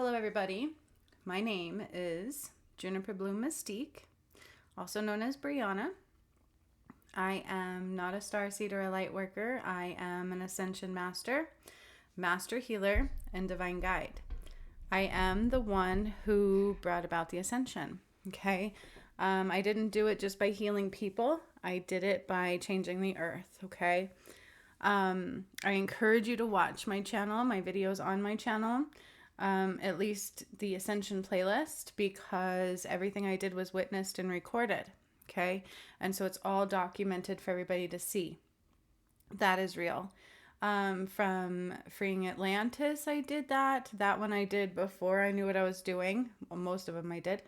Hello everybody, my name is Juniper Bloom Mystique, also known as Brianna. I am not a star seed or a light worker. I am an ascension master, master healer, and divine guide. I am the one who brought about the ascension, okay? I didn't do it just by healing people. I did it by changing the earth, okay? I encourage you to watch my channel, my videos on my channel, at least the Ascension playlist, because everything I did was witnessed and recorded, okay? And so it's all documented for everybody to see. That is real. From Freeing Atlantis, I did that. That one I did before I knew what I was doing. Well, most of them I did.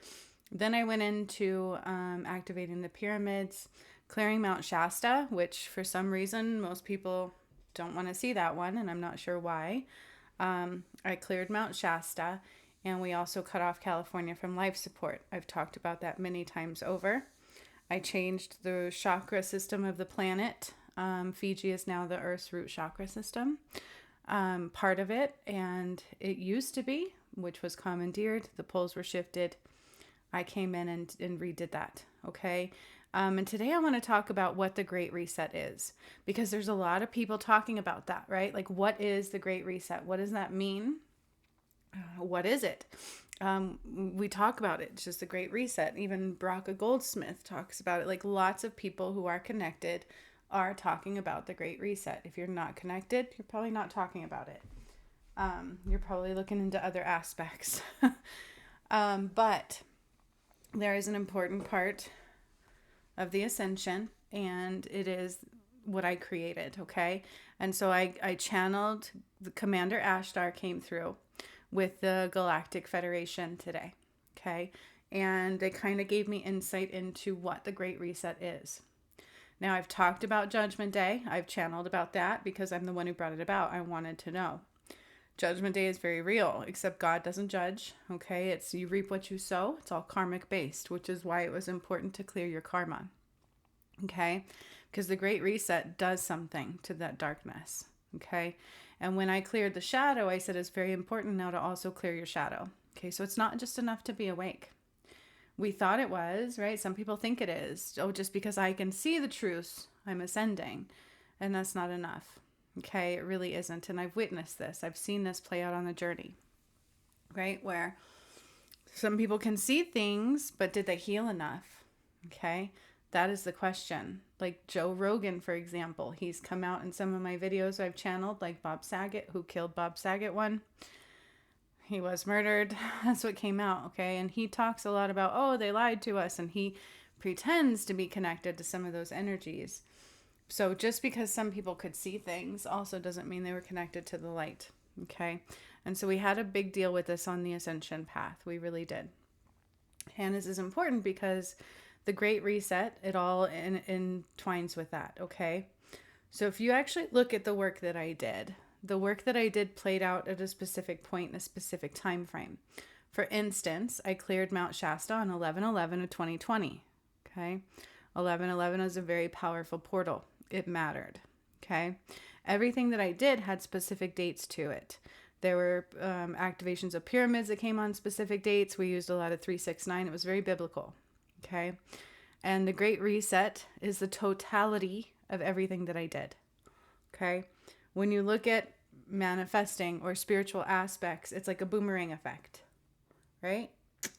Then I went into activating the pyramids, clearing Mount Shasta, which for some reason most people don't want to see that one, and I'm not sure why. I cleared Mount Shasta, and we also cut off California from life support. I've talked about that many times over. I changed the chakra system of the planet. Fiji is now the Earth's root chakra system, part of it, and it used to be, which was commandeered. The poles were shifted. I came in and redid that, okay? And today I want to talk about what the Great Reset is, because there's a lot of people talking about that, right? Like, what is the Great Reset? What does that mean? What is it? We talk about it. It's just the Great Reset. Even Baraka Goldsmith talks about it. Like, lots of people who are connected are talking about the Great Reset. If you're not connected, you're probably not talking about it. You're probably looking into other aspects. But there is an important part of the ascension, and it is what I created, okay? And so I channeled, the Commander Ashtar came through with the Galactic Federation today, okay? And they kind of gave me insight into what the Great Reset is. Now, I've talked about Judgment Day. I've channeled about that because I'm the one who brought it about. I wanted to know. Judgment Day is very real, except God doesn't judge, okay? It's you reap what you sow. It's all karmic based, which is why it was important to clear your karma, okay? Because the Great Reset does something to that darkness, okay? And when I cleared the shadow, I said it's very important now to also clear your shadow, okay? So it's not just enough to be awake. We thought it was, right? Some people think it is. Oh, just because I can see the truth, I'm ascending. And that's not enough. Okay, it really isn't. And I've witnessed this. I've seen this play out on the journey, right? Where some people can see things, but did they heal enough? Okay, that is the question. Like Joe Rogan, for example, he's come out in some of my videos I've channeled, like Bob Saget, who killed Bob Saget one. He was murdered. That's what came out, okay? And he talks a lot about, oh, they lied to us, and he pretends to be connected to some of those energies. So just because some people could see things also doesn't mean they were connected to the light, okay? And so we had a big deal with this on the ascension path. We really did. And this is important because the Great Reset, it all entwines with that, okay? So if you actually look at the work that I did, the work that I did played out at a specific point in a specific time frame. For instance, I cleared Mount Shasta on 11/11 of 2020, okay? 11/11 is a very powerful portal. It mattered, okay? Everything that I did had specific dates to it. There were activations of pyramids that came on specific dates. We used a lot of 369. It was very biblical, okay? And the Great Reset is the totality of everything that I did, okay? When you look at manifesting or spiritual aspects, it's like a boomerang effect, right?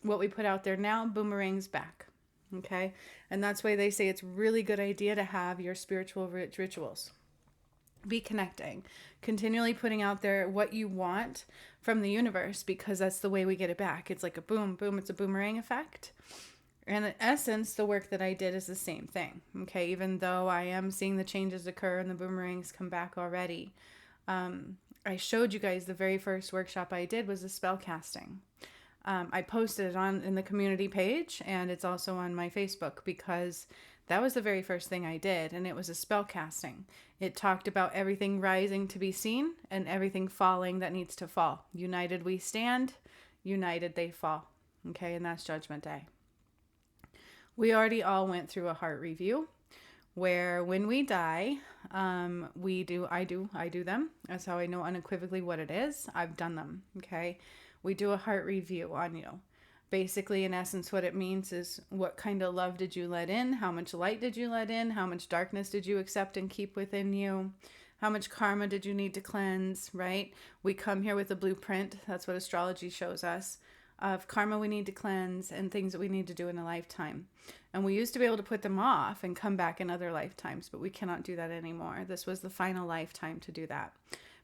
What we put out there now boomerangs back. Okay, and that's why they say it's really good idea to have your spiritual rituals. Be connecting, continually putting out there what you want from the universe, because that's the way we get it back. It's like a boom, boom, it's a boomerang effect. And in essence, the work that I did is the same thing. Okay, even though I am seeing the changes occur and the boomerangs come back already. I showed you guys the very first workshop I did was the spell casting. I posted it in the community page, and it's also on my Facebook, because that was the very first thing I did, and it was a spell casting. It talked about everything rising to be seen and everything falling that needs to fall. United we stand, united they fall. Okay, and that's Judgment Day. We already all went through a heart review where when we die, I do them. That's how I know unequivocally what it is. I've done them, okay? we do a heart review on you. Basically, in essence, what it means is what kind of love did you let in? How much light did you let in? How much darkness did you accept and keep within you? How much karma did you need to cleanse, right? We come here with a blueprint. That's what astrology shows us, of karma we need to cleanse and things that we need to do in a lifetime. And we used to be able to put them off and come back in other lifetimes, but we cannot do that anymore. This was the final lifetime to do that.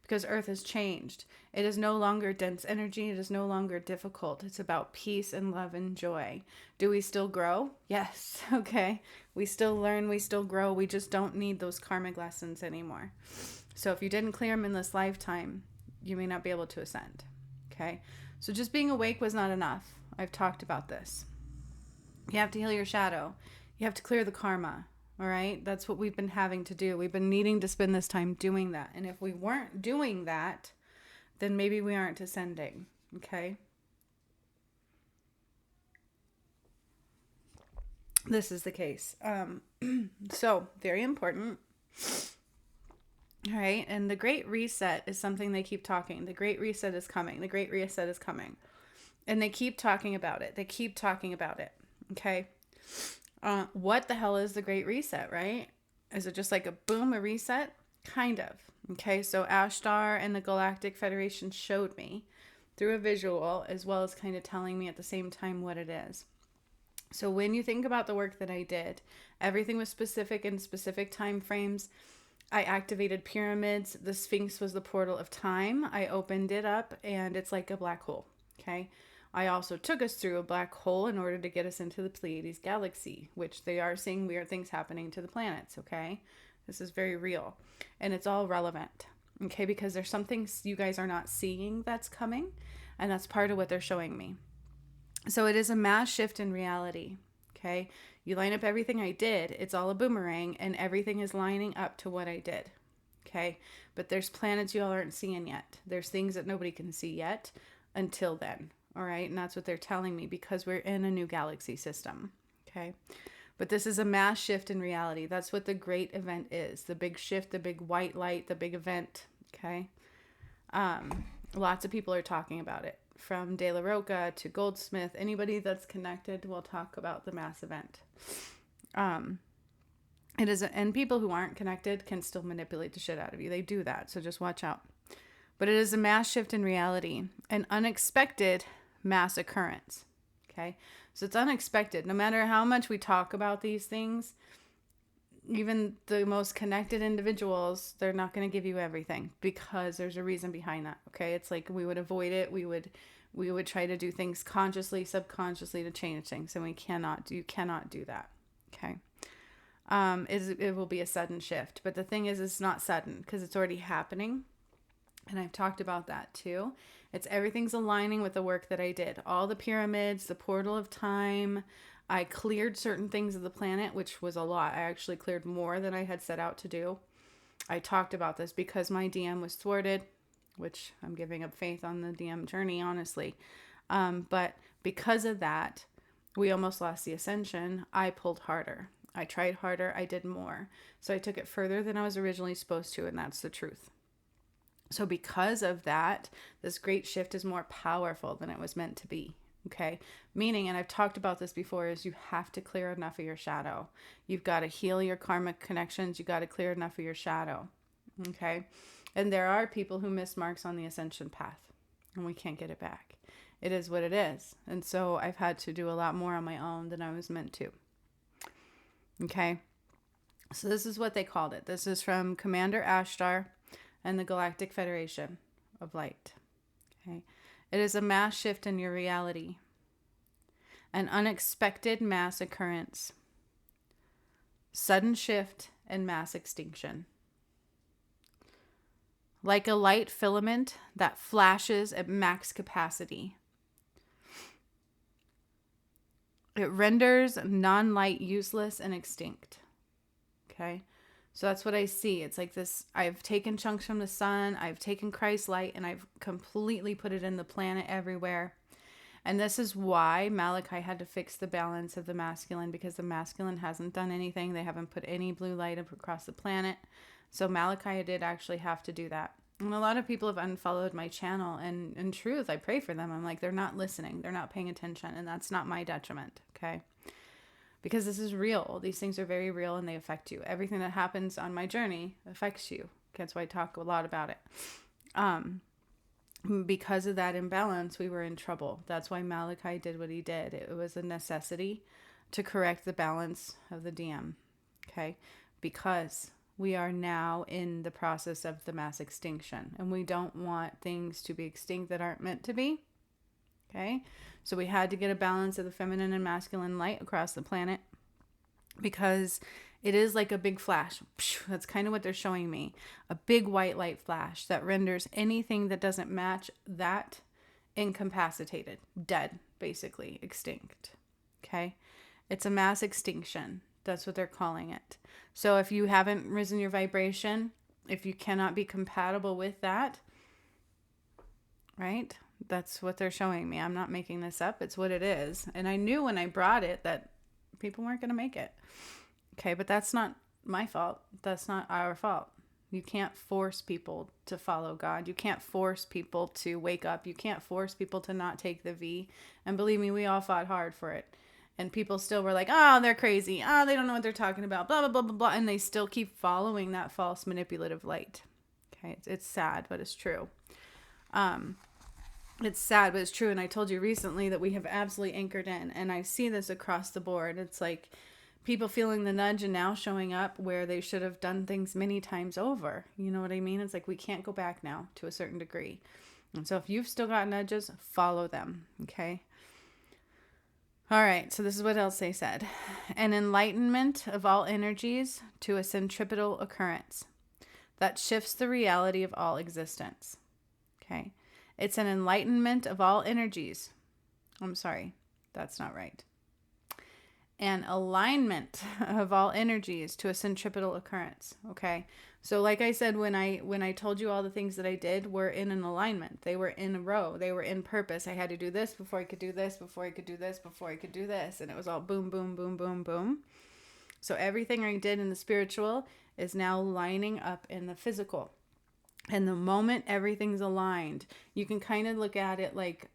Because Earth has changed. It is no longer dense energy. It is no longer difficult. It's about peace and love and joy. Do we still grow? Yes. Okay. We still learn. We still grow. We just don't need those karmic lessons anymore. So if you didn't clear them in this lifetime, you may not be able to ascend. Okay. So just being awake was not enough. I've talked about this. You have to heal your shadow. You have to clear the karma. All right. That's what we've been having to do. We've been needing to spend this time doing that. And if we weren't doing that, then maybe we aren't ascending. Okay. This is the case. So very important. All right. And the Great Reset is something they keep talking. The Great Reset is coming. The Great Reset is coming. And they keep talking about it. They keep talking about it. Okay. What the hell is the Great Reset, right? Is it just like a boom, a reset? Kind of. Okay, so Ashtar and the Galactic Federation showed me through a visual, as well as kind of telling me at the same time what it is. So when you think about the work that I did, everything was specific in specific time frames. I activated pyramids. The Sphynx was the portal of time. I opened it up, and it's like a black hole. Okay. I also took us through a black hole in order to get us into the Pleiades galaxy, which they are seeing weird things happening to the planets, okay? This is very real. And it's all relevant, okay? Because there's something you guys are not seeing that's coming, and that's part of what they're showing me. So it is a mass shift in reality, okay? You line up everything I did, it's all a boomerang, and everything is lining up to what I did, okay? But there's planets you all aren't seeing yet. There's things that nobody can see yet until then. All right. And that's what they're telling me because we're in a new galaxy system. Okay. But this is a mass shift in reality. That's what the great event is. The big shift, the big white light, the big event. Okay. Lots of people are talking about it, from De La Roca to Goldsmith. Anybody that's connected will talk about the mass event. It is, and people who aren't connected can still manipulate the shit out of you. They do that. So just watch out. But it is a mass shift in reality, an unexpected mass occurrence. Okay. So it's unexpected. No matter how much we talk about these things, even the most connected individuals, they're not going to give you everything because there's a reason behind that. Okay. It's like we would avoid it. We would try to do things consciously, subconsciously to change things. And you cannot do that. Okay. It will be a sudden shift. But the thing is, it's not sudden because it's already happening. And I've talked about that too. Everything's aligning with the work that I did. All the pyramids, the portal of time. I cleared certain things of the planet, which was a lot. I actually cleared more than I had set out to do. I talked about this because my DM was thwarted, which I'm giving up faith on the DM journey, honestly. But because of that, we almost lost the ascension. I pulled harder. I tried harder. I did more. So I took it further than I was originally supposed to, and that's the truth. So because of that, this great shift is more powerful than it was meant to be. Okay. Meaning, and I've talked about this before, is you have to clear enough of your shadow. You've got to heal your karmic connections. You got to clear enough of your shadow. Okay. And there are people who miss marks on the ascension path, and we can't get it back. It is what it is. And so I've had to do a lot more on my own than I was meant to. Okay. So this is what they called it. This is from Commander Ashtar and the Galactic Federation of Light. Okay. It is a mass shift in your reality. An unexpected mass occurrence. Sudden shift and mass extinction. Like a light filament that flashes at max capacity. It renders non-light useless and extinct. Okay. So that's what I see. It's like this. I've taken chunks from the sun. I've taken Christ's light and I've completely put it in the planet everywhere. And this is why Malachi had to fix the balance of the masculine, because the masculine hasn't done anything. They haven't put any blue light up across the planet. So Malachi did actually have to do that. And a lot of people have unfollowed my channel, and in truth, I pray for them. I'm like, they're not listening. They're not paying attention. And that's not my detriment. Okay. Because this is real. These things are very real and they affect you. Everything that happens on my journey affects you. That's why I talk a lot about it. Because of that imbalance, we were in trouble. That's why Malachi did what he did. It was a necessity to correct the balance of the DM. Okay. Because we are now in the process of the mass extinction, and we don't want things to be extinct that aren't meant to be. Okay. So we had to get a balance of the feminine and masculine light across the planet, because it is like a big flash. That's kind of what they're showing me. A big white light flash that renders anything that doesn't match that incapacitated, dead, basically extinct. Okay. It's a mass extinction. That's what they're calling it. So if you haven't risen your vibration, if you cannot be compatible with that, right? That's what they're showing me. I'm not making this up. It's what it is. And I knew when I brought it that people weren't going to make it. Okay, but that's not my fault. That's not our fault. You can't force people to follow God. You can't force people to wake up. You can't force people to not take the V. And believe me, we all fought hard for it. And people still were like, oh, they're crazy. Oh, they don't know what they're talking about. Blah, blah, blah, blah, blah. And they still keep following that false manipulative light. Okay, it's sad, but it's true. It's sad, but it's true. And I told you recently that we have absolutely anchored in. And I see this across the board. It's like people feeling the nudge and now showing up where they should have done things many times over. You know what I mean? It's like we can't go back now to a certain degree. And so if you've still got nudges, follow them. Okay. All right, so this is what else they said. An enlightenment of all energies to a centripetal occurrence that shifts the reality of all existence. Okay. It's an enlightenment of all energies. I'm sorry, that's not right. An alignment of all energies to a centripetal occurrence. Okay. So like I said, when I told you all the things that I did were in an alignment. They were in a row. They were in purpose. I had to do this before I could do this, before I could do this, before I could do this. And it was all boom, boom, boom, boom, boom. So everything I did in the spiritual is now lining up in the physical. And the moment everything's aligned, you can kind of look at it like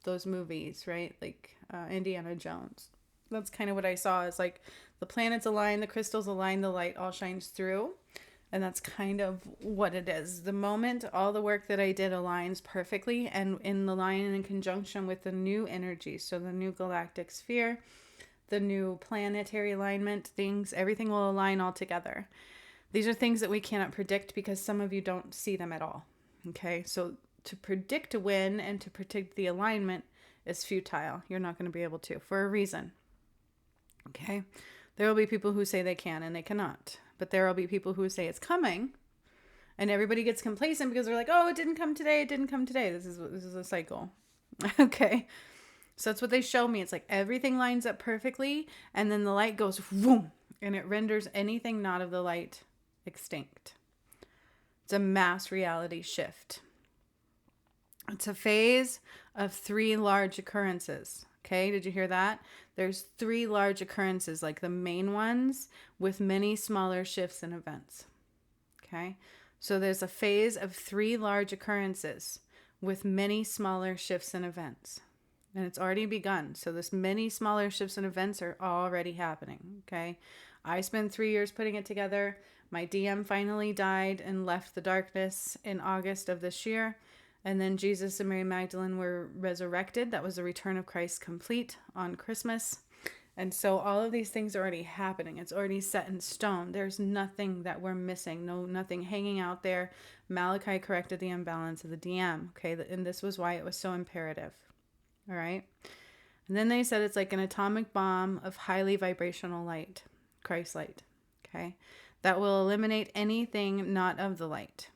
those movies, right? Like Indiana Jones. That's kind of what I saw. It's like the planets align, the crystals align, the light all shines through. And that's kind of what it is. The moment all the work that I did aligns perfectly and in the line and in conjunction with the new energy. So the new galactic sphere, the new planetary alignment, things, everything will align all together. These are things that we cannot predict because some of you don't see them at all. Okay, so to predict a win and to predict the alignment is futile. You're not going to be able to, for a reason. Okay, there will be people who say they can and they cannot. But there will be people who say it's coming. And everybody gets complacent because they're like, oh, it didn't come today. It didn't come today. This is a cycle. Okay, so that's what they show me. It's like everything lines up perfectly. And then the light goes, boom, and it renders anything not of the light extinct. It's a mass reality shift. It's a phase of 3 large occurrences. Okay, did you hear that? There's 3 large occurrences, like the main ones, with many smaller shifts and events. Okay, so there's a phase of 3 large occurrences with many smaller shifts and events. And it's already begun. So this many smaller shifts and events are already happening. Okay, I spent 3 years putting it together. My DM finally died and left the darkness in August of this year. And then Jesus and Mary Magdalene were resurrected. That was the return of Christ complete on Christmas. And so all of these things are already happening. It's already set in stone. There's nothing that we're missing. Nothing hanging out there. Malachi corrected the imbalance of the DM. Okay, and this was why it was so imperative. All right. And then they said it's like an atomic bomb of highly vibrational light, Christ light. Okay, that will eliminate anything not of the light.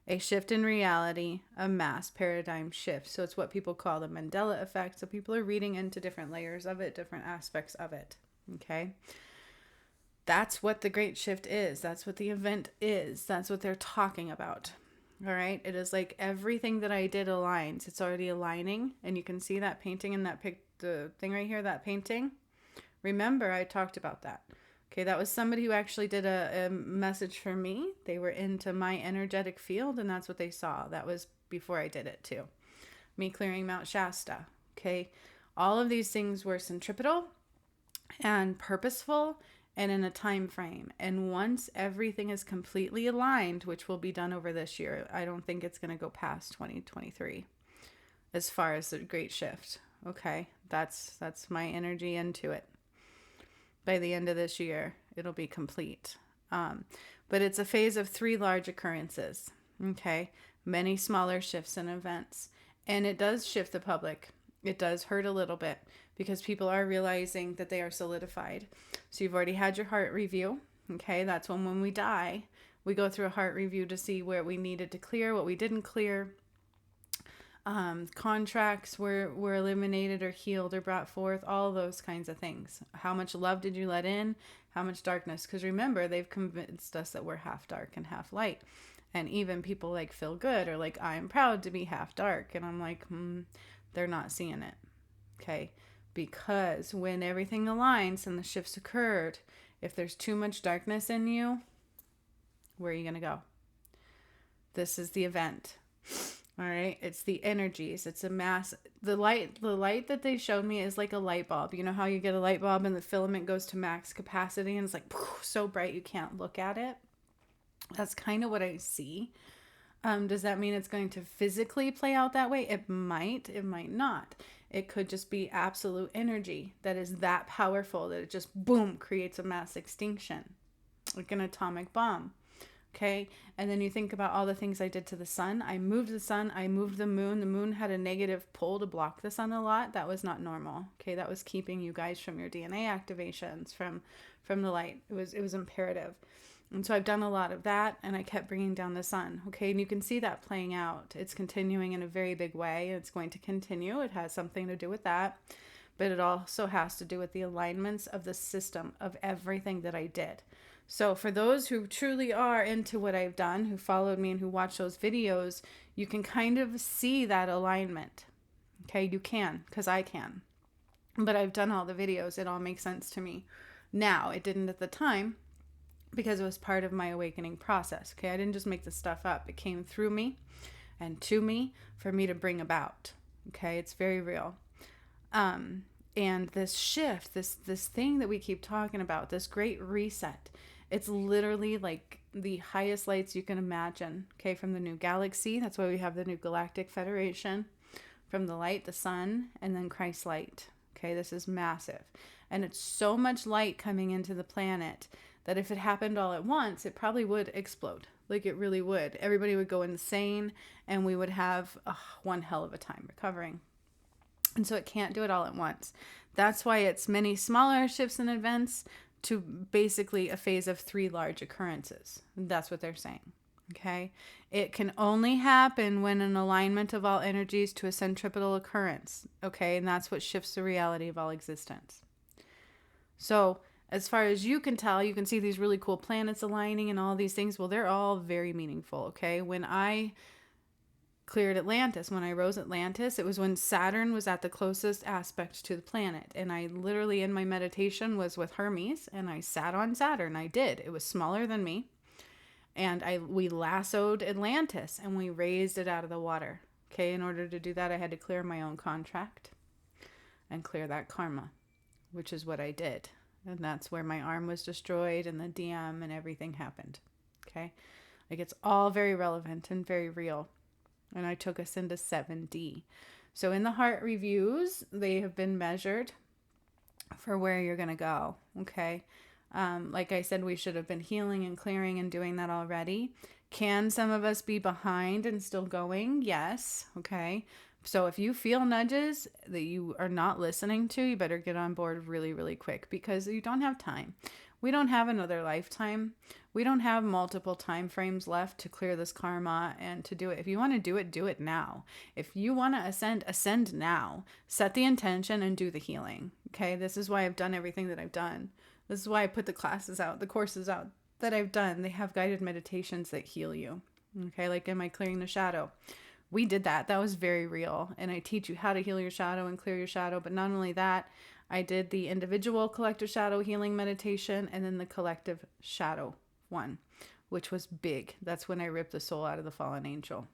A shift in reality, a mass paradigm shift. So it's what people call the Mandela effect. So people are reading into different layers of it, different aspects of it. Okay. That's what the great shift is. That's what the event is. That's what they're talking about. All right. It is like everything that I did aligns. It's already aligning. And you can see that painting in that the thing right here, that painting. Remember, I talked about that. Okay, that was somebody who actually did a message for me. They were into my energetic field, and that's what they saw. That was before I did it too. Me clearing Mount Shasta. Okay, all of these things were centripetal and purposeful and in a time frame. And once everything is completely aligned, which will be done over this year, I don't think it's going to go past 2023 as far as the great shift. Okay, that's my energy into it. By the end of this year, it'll be complete. But it's a phase of 3 large occurrences. Okay, many smaller shifts and events. And it does shift the public. It does hurt a little bit because people are realizing that they are solidified. So you've already had your heart review. Okay, that's when we die, we go through a heart review to see where we needed to clear, what we didn't clear. Contracts were eliminated or healed or brought forth, all those kinds of things. How much love did you let in? How much darkness? Because remember, they've convinced us that we're half dark and half light. And even people like Feel Good are like, I'm proud to be half dark. And I'm like, they're not seeing it. Okay. Because when everything aligns and the shifts occurred, if there's too much darkness in you, where are you going to go? This is the event. All right. It's the energies. It's a mass. The light that they showed me is like a light bulb. You know how you get a light bulb and the filament goes to max capacity and it's like so bright you can't look at it. That's kind of what I see. Does that mean it's going to physically play out that way? It might not. It could just be absolute energy that is that powerful that it just boom creates a mass extinction, like an atomic bomb. Okay. And then you think about all the things I did to the sun. I moved the sun. I moved the moon. The moon had a negative pull to block the sun a lot. That was not normal. Okay. That was keeping you guys from your DNA activations, from the light. It was imperative. And so I've done a lot of that, and I kept bringing down the sun. Okay. And you can see that playing out. It's continuing in a very big way. It's going to continue. It has something to do with that, but it also has to do with the alignments of the system of everything that I did. So for those who truly are into what I've done, who followed me and who watch those videos, you can kind of see that alignment. Okay, you can, because I can. But I've done all the videos. It all makes sense to me. Now, it didn't at the time because it was part of my awakening process. Okay, I didn't just make the stuff up. It came through me and to me for me to bring about. Okay, it's very real. And this shift, this thing that we keep talking about, this great reset, it's literally like the highest lights you can imagine, okay, from the new galaxy. That's why we have the new Galactic Federation, from the light, the sun, and then Christ's light. Okay, this is massive. And it's so much light coming into the planet that if it happened all at once, it probably would explode. Like it really would. Everybody would go insane, and we would have one hell of a time recovering. And so it can't do it all at once. That's why it's many smaller shifts and events to basically a phase of 3 large occurrences. That's what they're saying. Okay. It can only happen when an alignment of all energies to a centripetal occurrence. Okay. And that's what shifts the reality of all existence. So as far as you can tell, you can see these really cool planets aligning and all these things. Well, they're all very meaningful. Okay. When I cleared Atlantis, when I rose Atlantis, it was when Saturn was at the closest aspect to the planet. And I literally, in my meditation, was with Hermes, and I sat on Saturn. I did. It was smaller than me. And we lassoed Atlantis, and we raised it out of the water. Okay, in order to do that, I had to clear my own contract and clear that karma, which is what I did. And that's where my arm was destroyed and the DM and everything happened. Okay, like it's all very relevant and very real. And I took us into 7D. So in the heart reviews, they have been measured for where you're going to go. Okay. Like I said, we should have been healing and clearing and doing that already. Can some of us be behind and still going? Yes. Okay. So if you feel nudges that you are not listening to, you better get on board really, really quick, because you don't have time. We don't have another lifetime. We don't have multiple time frames left to clear this karma and to do it. If you want to do it now. If you want to ascend now. Set the intention and do the healing. Okay, this is why I've done everything that I've done. This is why I put the classes out, the courses out that I've done. They have guided meditations that heal you. Okay, like in my Clearing the Shadow. We did that. That was very real. And I teach you how to heal your shadow and clear your shadow. But not only that, I did the individual collective shadow healing meditation and then the collective shadow one, which was big. That's when I ripped the soul out of the fallen angel.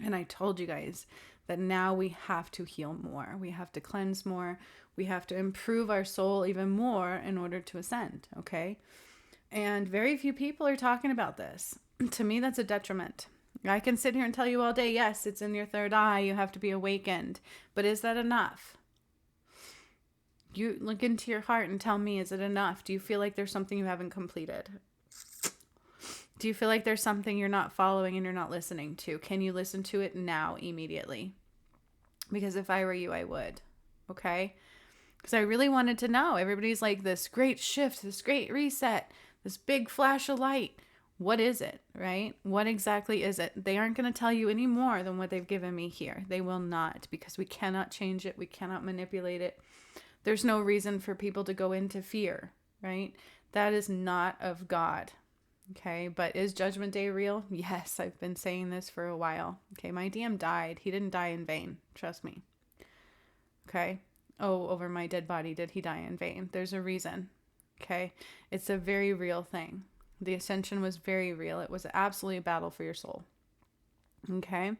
And I told you guys that now we have to heal more. We have to cleanse more. We have to improve our soul even more in order to ascend, okay? And very few people are talking about this. To me, that's a detriment. I can sit here and tell you all day, yes, it's in your third eye. You have to be awakened. But is that enough? You look into your heart and tell me, is it enough? Do you feel like there's something you haven't completed? Do you feel like there's something you're not following and you're not listening to? Can you listen to it now, immediately? Because if I were you, I would. Okay? Because I really wanted to know. Everybody's like, this great shift, this great reset, this big flash of light. What is it, right? What exactly is it? They aren't going to tell you any more than what they've given me here. They will not, because we cannot change it. We cannot manipulate it. There's no reason for people to go into fear, right? That is not of God. Okay, but is Judgment Day real? Yes, I've been saying this for a while. Okay, my DM died. He didn't die in vain. Trust me. Okay. Oh, over my dead body, did he die in vain? There's a reason. Okay, it's a very real thing. The ascension was very real. It was absolutely a battle for your soul. Okay,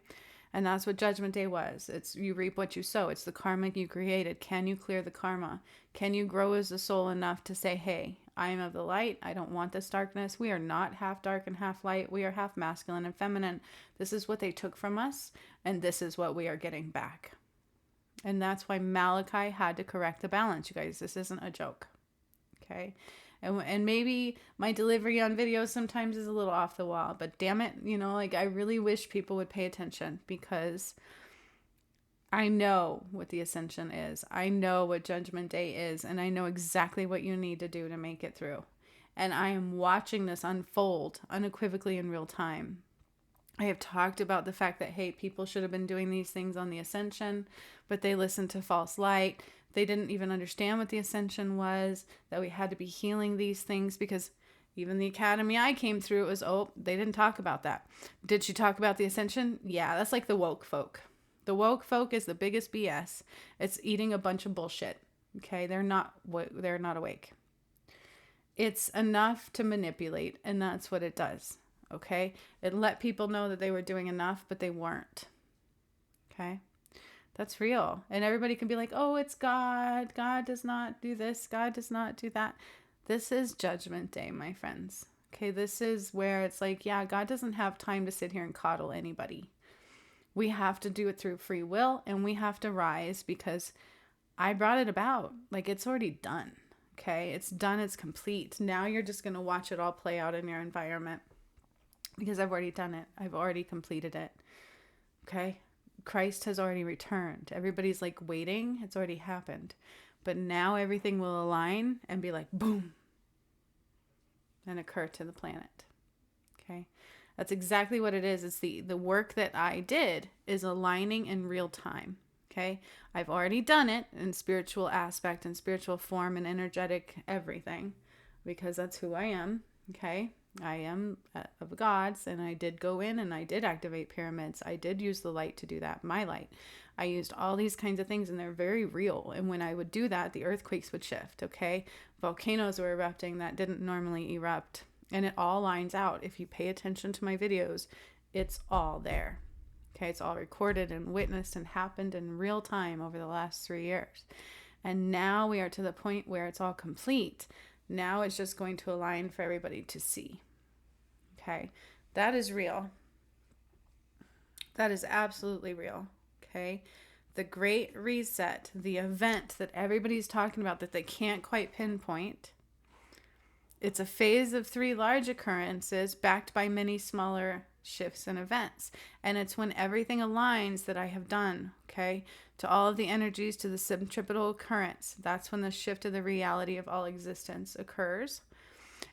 and that's what Judgment Day was. It's you reap what you sow. It's the karma you created. Can you clear the karma? Can you grow as a soul enough to say, hey, I am of the light. I don't want this darkness. We are not half dark and half light. We are half masculine and feminine. This is what they took from us, and this is what we are getting back. And that's why Malachi had to correct the balance, you guys. This isn't a joke. Okay? And maybe my delivery on videos sometimes is a little off the wall, but damn it, like I really wish people would pay attention, because I know what the ascension is. I know what Judgment Day is, and I know exactly what you need to do to make it through. And I am watching this unfold unequivocally in real time. I have talked about the fact that, hey, people should have been doing these things on the ascension, but they listened to false light. They didn't even understand what the ascension was, that we had to be healing these things, because even the academy I came through, it was, they didn't talk about that. Did she talk about the ascension? Yeah, that's like the woke folk. The woke folk is the biggest BS. It's eating a bunch of bullshit. Okay, they're not awake. It's enough to manipulate, and that's what it does. Okay, it let people know that they were doing enough, but they weren't. Okay, that's real. And everybody can be like, oh, it's God. God does not do this. God does not do that. This is Judgment Day, my friends. Okay, this is where it's like, yeah, God doesn't have time to sit here and coddle anybody. We have to do it through free will, and we have to rise, because I brought it about. Like, it's already done. Okay, it's done. It's complete. Now you're just going to watch it all play out in your environment, because I've already done it. I've already completed it. Okay, Christ has already returned. Everybody's like waiting. It's already happened. But now everything will align and be like, boom, and occur to the planet. Okay. That's exactly what it is. It's the work that I did is aligning in real time. Okay. I've already done it in spiritual aspect and spiritual form and energetic everything, because that's who I am. Okay. I am of gods, and I did go in and I did activate pyramids. I did use the light to do that. My light. I used all these kinds of things, and they're very real. And when I would do that, the earthquakes would shift. Okay. Volcanoes were erupting that didn't normally erupt. And it all lines out. If you pay attention to my videos, it's all there. Okay, it's all recorded and witnessed and happened in real time over the last 3 years. And now we are to the point where it's all complete. Now it's just going to align for everybody to see. Okay, that is real. That is absolutely real. Okay, the Great Reset, the event that everybody's talking about that they can't quite pinpoint. It's a phase of 3 large occurrences backed by many smaller shifts and events. And it's when everything aligns that I have done, okay, to all of the energies, to the centripetal occurrence. That's when the shift of the reality of all existence occurs.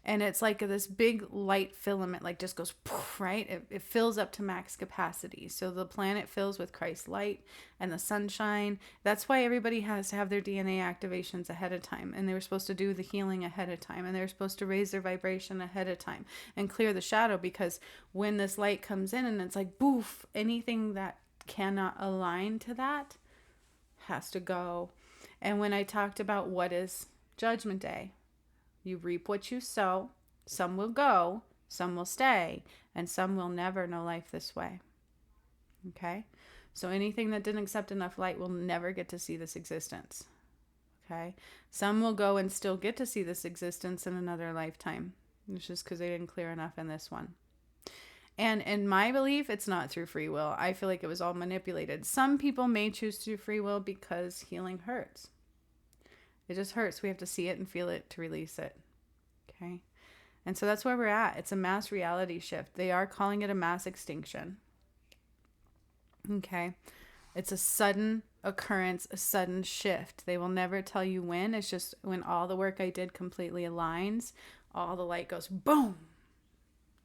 And it's like this big light filament, like just goes poof, right? It fills up to max capacity. So the planet fills with Christ's light and the sunshine. That's why everybody has to have their DNA activations ahead of time. And they were supposed to do the healing ahead of time. And they were supposed to raise their vibration ahead of time and clear the shadow, because when this light comes in and it's like boof, anything that cannot align to that has to go. And when I talked about what is Judgment Day, you reap what you sow. Some will go, some will stay, and some will never know life this way. Okay? So anything that didn't accept enough light will never get to see this existence. Okay? Some will go and still get to see this existence in another lifetime. It's just because they didn't clear enough in this one. And in my belief, it's not through free will. I feel like it was all manipulated. Some people may choose to do free will because healing hurts. It just hurts. We have to see it and feel it to release it. Okay? And so that's where we're at. It's a mass reality shift. They are calling it a mass extinction. Okay? It's a sudden occurrence, a sudden shift. They will never tell you when. It's just when all the work I did completely aligns, all the light goes boom.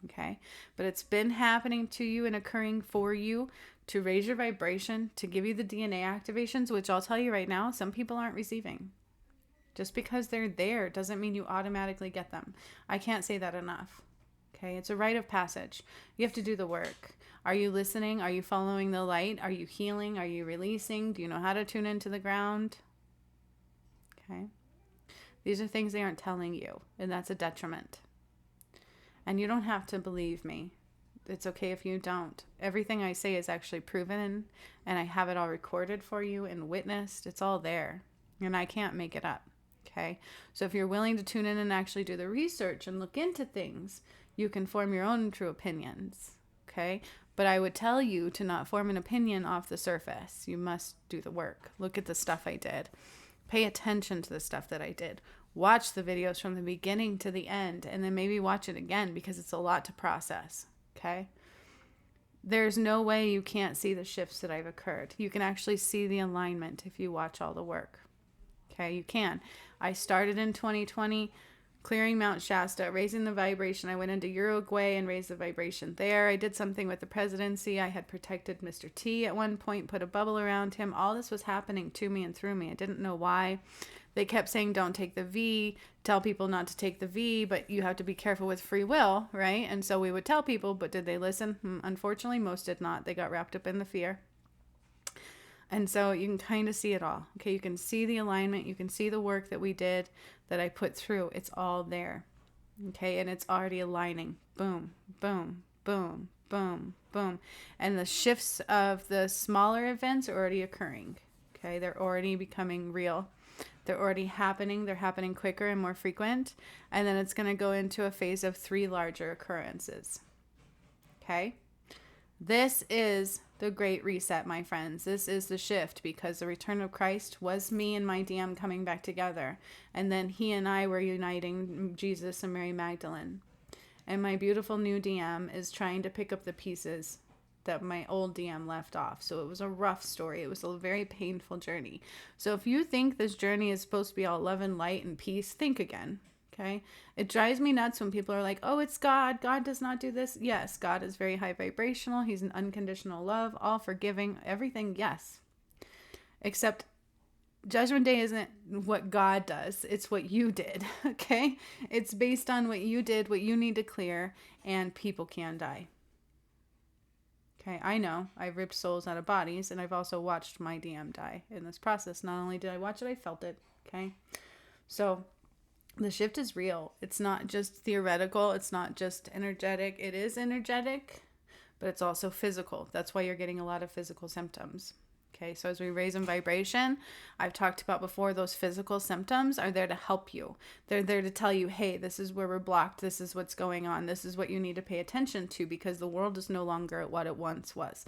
Okay? But it's been happening to you and occurring for you to raise your vibration, to give you the DNA activations, which I'll tell you right now, some people aren't receiving. Just because they're there doesn't mean you automatically get them. I can't say that enough. Okay? It's a rite of passage. You have to do the work. Are you listening? Are you following the light? Are you healing? Are you releasing? Do you know how to tune into the ground? Okay? These are things they aren't telling you, and that's a detriment. And you don't have to believe me. It's okay if you don't. Everything I say is actually proven, and I have it all recorded for you and witnessed. It's all there, and I can't make it up. Okay? So if you're willing to tune in and actually do the research and look into things, you can form your own true opinions. Okay? But I would tell you to not form an opinion off the surface. You must do the work. Look at the stuff I did. Pay attention to the stuff that I did. Watch the videos from the beginning to the end, and then maybe watch it again because it's a lot to process. Okay? There's no way you can't see the shifts that I've occurred. You can actually see the alignment if you watch all the work. Okay? You can. I started in 2020 clearing Mount Shasta, raising the vibration. I went into Uruguay and raised the vibration there. I did something with the presidency. I had protected Mr. T at one point, put a bubble around him. All this was happening to me and through me. I didn't know why. They kept saying, don't take the V, tell people not to take the V, but you have to be careful with free will, right? And so we would tell people, but did they listen? Unfortunately, most did not. They got wrapped up in the fear. And so you can kind of see it all. Okay, you can see the alignment. You can see the work that we did, that I put through. It's all there. Okay, and it's already aligning. Boom, boom, boom, boom, boom. And the shifts of the smaller events are already occurring. Okay, they're already becoming real. They're already happening. They're happening quicker and more frequent. And then it's going to go into a phase of 3 larger occurrences. Okay? This is the great reset, my friends. This is the shift, because the return of Christ was me and my DM coming back together. And then he and I were uniting Jesus and Mary Magdalene. And my beautiful new DM is trying to pick up the pieces that my old DM left off. So it was a rough story. It was a very painful journey. So if you think this journey is supposed to be all love and light and peace, think again. Okay? It drives me nuts when people are like, oh, it's God. God does not do this. Yes, God is very high vibrational. He's an unconditional love, all forgiving, everything. Yes. Except Judgment Day isn't what God does. It's what you did. Okay? It's based on what you did, what you need to clear, and people can die. Okay, I know. I've ripped souls out of bodies, and I've also watched my DM die in this process. Not only did I watch it, I felt it. Okay? So the shift is real. It's not just theoretical. It's not just energetic. It is energetic, but it's also physical. That's why you're getting a lot of physical symptoms. Okay, so as we raise in vibration, I've talked about before, those physical symptoms are there to help you. They're there to tell you, hey, this is where we're blocked. This is what's going on. This is what you need to pay attention to, because the world is no longer what it once was.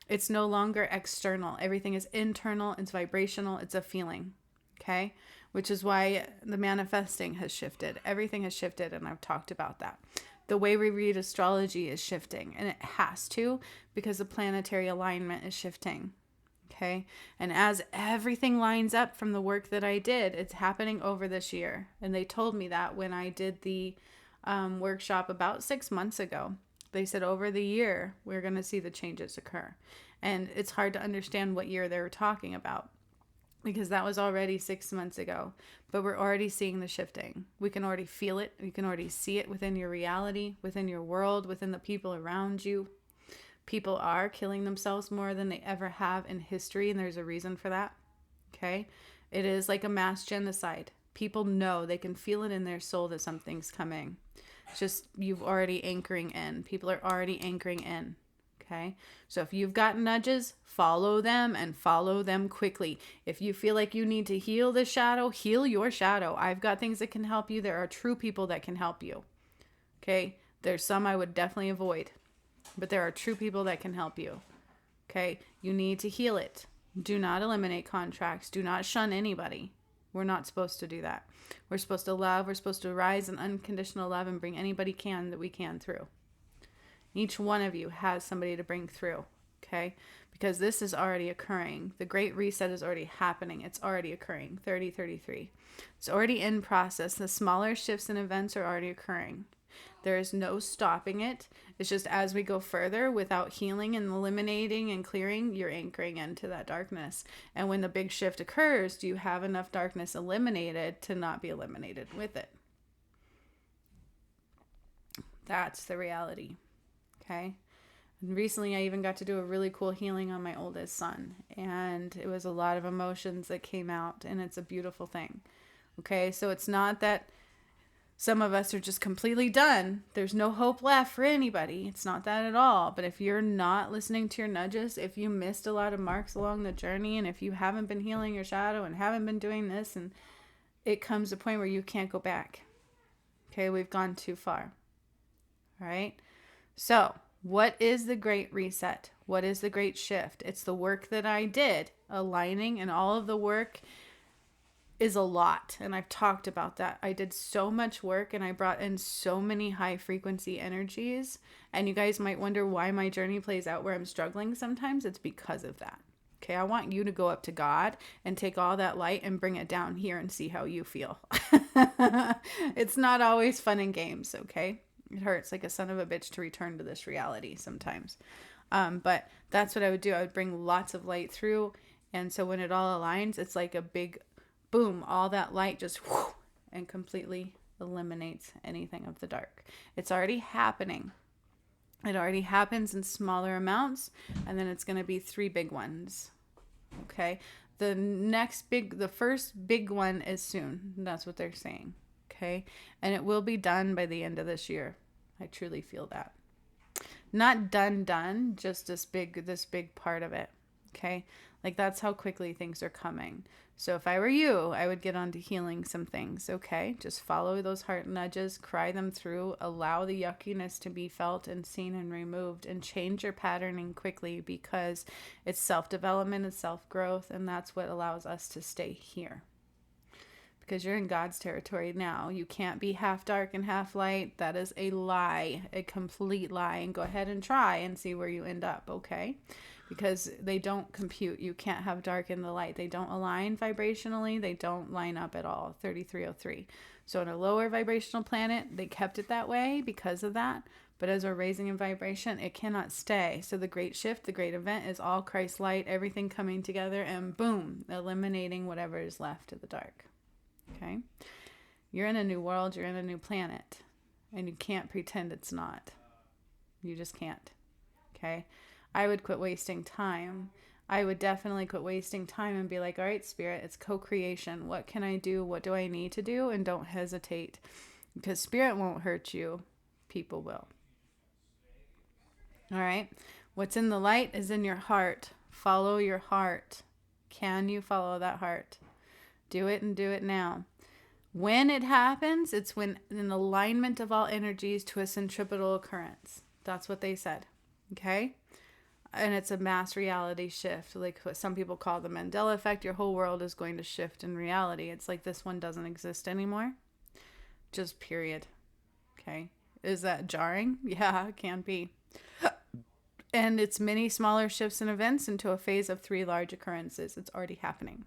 It's no longer external. Everything is internal. It's vibrational. It's a feeling. Okay, which is why the manifesting has shifted. Everything has shifted, and I've talked about that. The way we read astrology is shifting, and it has to, because the planetary alignment is shifting. Okay. And as everything lines up from the work that I did, it's happening over this year. And they told me that when I did the workshop about 6 months ago. They said over the year, we're going to see the changes occur. And it's hard to understand what year they were talking about, because that was already 6 months ago. But we're already seeing the shifting. We can already feel it. You can already see it within your reality, within your world, within the people around you. People are killing themselves more than they ever have in history, and there's a reason for that. Okay? It is like a mass genocide. People know, they can feel it in their soul that something's coming. It's just you've already anchoring in. People are already anchoring in. Okay? So if you've got nudges, follow them and follow them quickly. If you feel like you need to heal the shadow, heal your shadow. I've got things that can help you. There are true people that can help you. Okay? There's some I would definitely avoid. But there are true people that can help you. Okay? You need to heal it. Do not eliminate contracts. Do not shun anybody. We're not supposed to do that. We're supposed to love. We're supposed to rise in unconditional love and bring anybody that we can through. Each one of you has somebody to bring through. Okay? Because this is already occurring. The Great Reset is already happening. It's already occurring. 3033. It's already in process. The smaller shifts and events are already occurring. There is no stopping it. It's just as we go further without healing and eliminating and clearing, you're anchoring into that darkness. And when the big shift occurs, do you have enough darkness eliminated to not be eliminated with it? That's the reality. Okay? And recently, I even got to do a really cool healing on my oldest son. And it was a lot of emotions that came out. And it's a beautiful thing. Okay? So it's not that some of us are just completely done. There's no hope left for anybody. It's not that at all. But if you're not listening to your nudges, if you missed a lot of marks along the journey, and if you haven't been healing your shadow and haven't been doing this, and it comes to a point where you can't go back. Okay, we've gone too far. All right? So, what is the Great Reset? What is the Great Shift? It's the work that I did, aligning, and all of the work is a lot. And I've talked about that. I did so much work and I brought in so many high frequency energies. And you guys might wonder why my journey plays out where I'm struggling sometimes. It's because of that. Okay, I want you to go up to God and take all that light and bring it down here and see how you feel. It's not always fun and games, okay? It hurts like a son of a bitch to return to this reality sometimes. But that's what I would do. I would bring lots of light through. And so when it all aligns, it's like a big boom, all that light just whoosh, and completely eliminates anything of the dark. It's already happening. It already happens in smaller amounts, and then it's going to be 3 big ones. Okay? The first big one is soon. That's what they're saying. Okay? And it will be done by the end of this year. I truly feel that. Not done, just this big part of it. Okay? Like that's how quickly things are coming. So if I were you, I would get on to healing some things, okay? Just follow those heart nudges, cry them through, allow the yuckiness to be felt and seen and removed, and change your patterning quickly because it's self-development, it's self-growth, and that's what allows us to stay here. Because you're in God's territory now. You can't be half dark and half light. That is a lie, a complete lie. And go ahead and try and see where you end up, okay? Because they don't compute. You can't have dark and the light. They don't align vibrationally. They don't line up at all. 3303. So on a lower vibrational planet, they kept it that way because of that. But as we're raising in vibration, it cannot stay. So the great shift, the great event is all Christ light, everything coming together, and boom, eliminating whatever is left of the dark. Okay? You're in a new world. You're in a new planet. And you can't pretend it's not. You just can't. Okay? I would quit wasting time. I would definitely quit wasting time and be like, all right, Spirit, it's co-creation. What can I do? What do I need to do? And don't hesitate. Because Spirit won't hurt you. People will. All right? What's in the light is in your heart. Follow your heart. Can you follow that heart? Do it and do it now. When it happens, it's when in alignment of all energies to a centripetal occurrence. That's what they said. Okay? And it's a mass reality shift, like what some people call the Mandela effect. Your whole world is going to shift in reality. It's like this one doesn't exist anymore. Just period. Okay. Is that jarring? Yeah, it can be. And it's many smaller shifts and events into a phase of 3 large occurrences. It's already happening.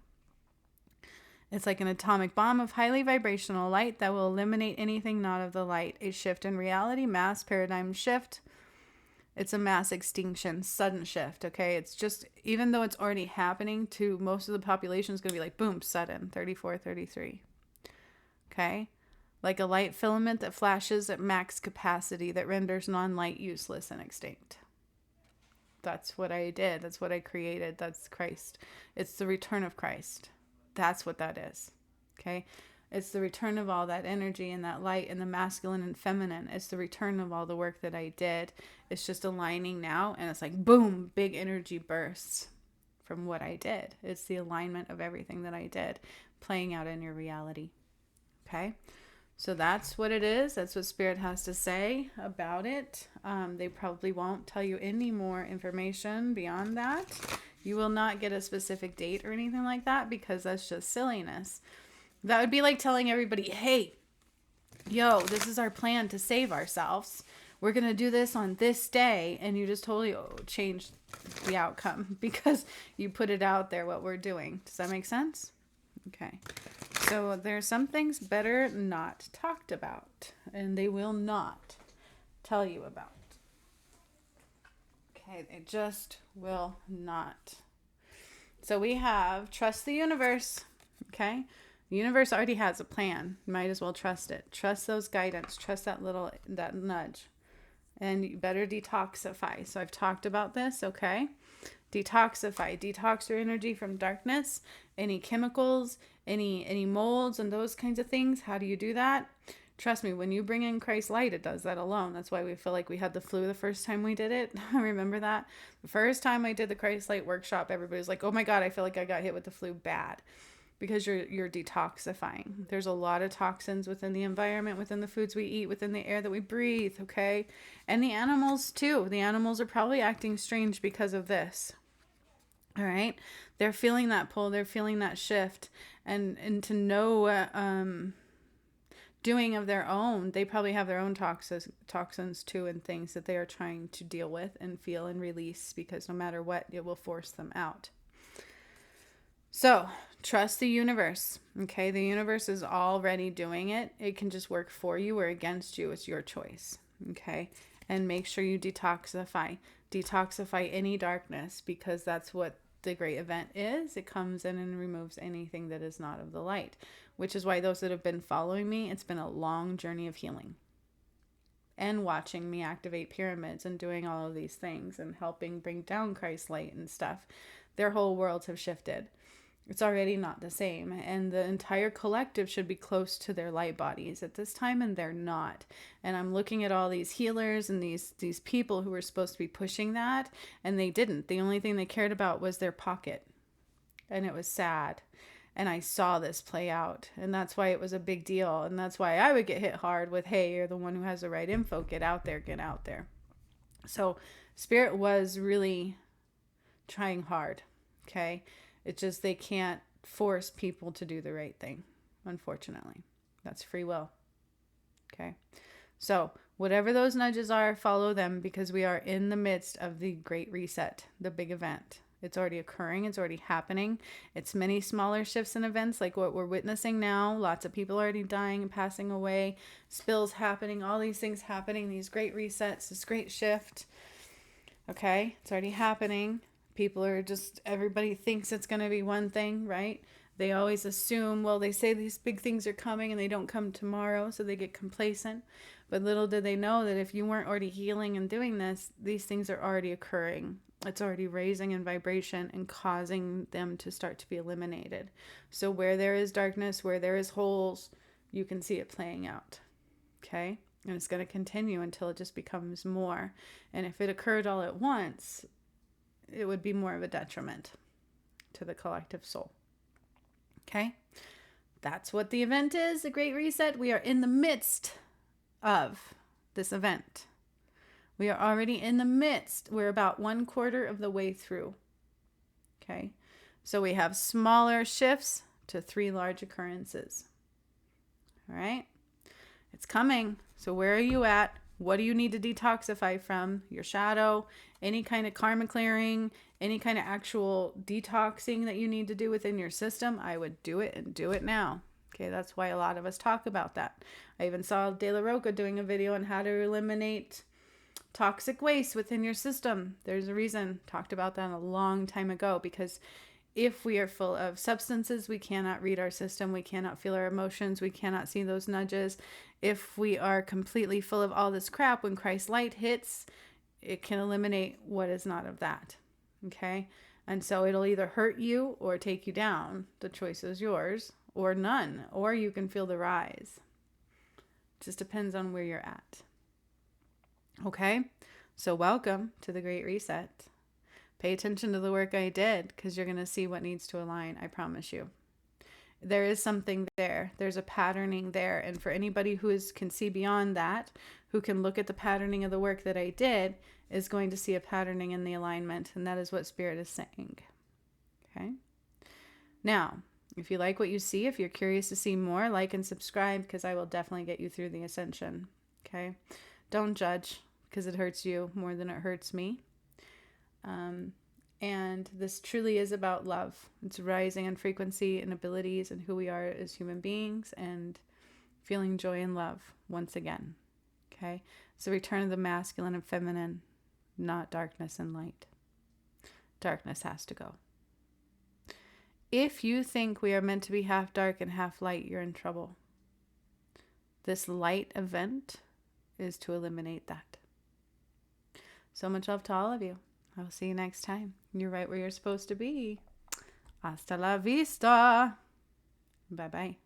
It's like an atomic bomb of highly vibrational light that will eliminate anything not of the light. A shift in reality, mass paradigm shift. It's a mass extinction, sudden shift, okay? It's just, even though it's already happening to most of the population, is going to be like, boom, sudden, 34, 33. Okay? Like a light filament that flashes at max capacity that renders non-light useless and extinct. That's what I did. That's what I created. That's Christ. It's the return of Christ. That's what that is. Okay. It's the return of all that energy and that light and the masculine and feminine. It's the return of all the work that I did. It's just aligning now. And it's like, boom, big energy bursts from what I did. It's the alignment of everything that I did playing out in your reality. Okay. So that's what it is. That's what Spirit has to say about it. They probably won't tell you any more information beyond that. You will not get a specific date or anything like that, because that's just silliness. That would be like telling everybody, hey, yo, this is our plan to save ourselves. We're going to do this on this day. And you just totally changed the outcome because you put it out there what we're doing. Does that make sense? Okay. So there's some things better not talked about, and they will not tell you about. Okay, they just will not. So we have trust the universe. Okay, the universe already has a plan. You might as well trust it. Trust those guidance. Trust that nudge, and you better detoxify. So I've talked about this. Okay. Detoxify. Detox your energy from darkness, any chemicals, any molds and those kinds of things. How do you do that? Trust me, when you bring in Christ's light, it does that alone. That's why we feel like we had the flu the first time we did it. Remember that? The first time I did the Christ light workshop, everybody was like, oh my God, I feel like I got hit with the flu bad. Because you're detoxifying. There's a lot of toxins within the environment, within the foods we eat, within the air that we breathe, okay? And the animals too. The animals are probably acting strange because of this. All right? They're feeling that pull. They're feeling that shift. And to know doing of their own, they probably have their own toxins too, and things that they are trying to deal with and feel and release, because no matter what, it will force them out. So trust the universe. Okay. The universe is already doing it. It can just work for you or against you. It's your choice. Okay. And make sure you detoxify any darkness, because that's what the great event is. It comes in and removes anything that is not of the light, which is why those that have been following me, it's been a long journey of healing and watching me activate pyramids and doing all of these things and helping bring down Christ's light and stuff. Their whole worlds have shifted. It's already not the same. And the entire collective should be close to their light bodies at this time, and they're not. And I'm looking at all these healers and these people who were supposed to be pushing that, and they didn't. The only thing they cared about was their pocket. And it was sad. And I saw this play out. And that's why it was a big deal. And that's why I would get hit hard with, hey, you're the one who has the right info. Get out there. Get out there. So Spirit was really trying hard. Okay. It's just they can't force people to do the right thing, unfortunately. That's free will. Okay. So whatever those nudges are, follow them, because we are in the midst of the great reset, the big event. It's already occurring. It's already happening. It's many smaller shifts and events like what we're witnessing now. Lots of people already dying and passing away. Spills happening. All these things happening. These great resets. This great shift. Okay. It's already happening. People are just, everybody thinks it's going to be one thing, right? They always assume, well, they say these big things are coming and they don't come tomorrow, so they get complacent. But little did they know that if you weren't already healing and doing this, these things are already occurring. It's already raising in vibration and causing them to start to be eliminated. So where there is darkness, where there is holes, you can see it playing out. Okay? And it's going to continue until it just becomes more. And if it occurred all at once, it would be more of a detriment to the collective soul. Okay? That's what the event is, the Great Reset. We are in the midst of this event. We are already in the midst. We're about 1/4 of the way through. Okay? So we have smaller shifts to 3 large occurrences. All right? It's coming. So where are you at? What do you need to detoxify from? Your shadow, any kind of karma clearing, any kind of actual detoxing that you need to do within your system, I would do it, and do it now. Okay, that's why a lot of us talk about that. I even saw De La Roca doing a video on how to eliminate toxic waste within your system. There's a reason. Talked about that a long time ago, because if we are full of substances, we cannot read our system. We cannot feel our emotions. We cannot see those nudges. If we are completely full of all this crap, when Christ's light hits, it can eliminate what is not of that. Okay. And so it'll either hurt you or take you down. The choice is yours, or none, or you can feel the rise. It just depends on where you're at. Okay. So welcome to the Great Reset. Pay attention to the work I did, because you're going to see what needs to align. I promise you. There is something there. There's a patterning there. And for anybody who can see beyond that, who can look at the patterning of the work that I did, is going to see a patterning in the alignment. And that is what Spirit is saying. Okay. Now, if you like what you see, if you're curious to see more, like and subscribe, because I will definitely get you through the ascension. Okay. Don't judge, because it hurts you more than it hurts me. And this truly is about love. It's rising in frequency and abilities and who we are as human beings, and feeling joy and love once again. Okay. So return of the masculine and feminine, not darkness and light. Darkness has to go. If you think we are meant to be half dark and half light, you're in trouble. This light event is to eliminate that. So much love to all of you. I'll see you next time. You're right where you're supposed to be. Hasta la vista. Bye-bye.